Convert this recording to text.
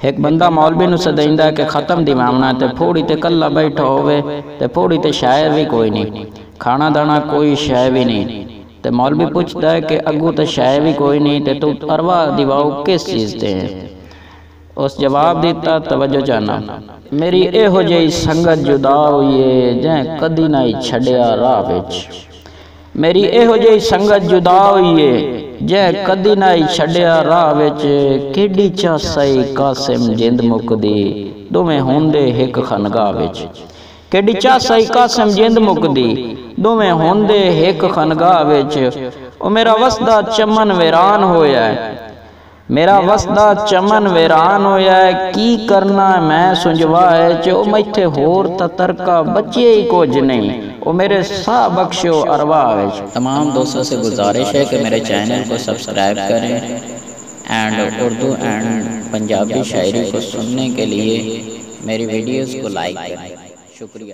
ایک بندہ مولوی نو سدیندا کہ ختم دیوانا تے پھوڑی تے کلا بیٹھا ہوئے تے پھوڑی تے شاعر بھی کوئی نہیں، کھانا دانا کوئی شے بھی نہیں، تے مولوی پوچھتا ہے کہ اگو تے شے بھی کوئی نہیں تے تو ارواح دیواؤ کس چیز تے ہیں؟ اس جواب دیتا توجہ جانا، میری ایہو جئی سنگت جدا ہوئیے جیں کدی نہ چھڈیا راہ وچ، میری ایہو جئی سنگت جدا ہوئیے جے کدی نہ چھڈیا راہ وچ، کیڈی چا سئی قاسم جند مکدی دوویں ہوندے ہک خانگاہ وچ، کیڈی چا سئی قاسم جند مکدی دوویں ہوندے ہک خانگاہ وچ، او میرا وسدا چمن ویران ہویا ہے، میرا وسدا چمن ویران ہویا ہے، کی کرنا میں سنجوائے جو میتھے ہور تترکا بچے ہی کچھ نہیں، وہ میرے سا بخشو ارواح وچ۔ تمام دوستوں سے گزارش ہے کہ میرے چینل کو سبسکرائب کریں اینڈ اردو اینڈ پنجابی شاعری کو سننے کے لیے میری ویڈیوز کو لائک کریں۔ شکریہ۔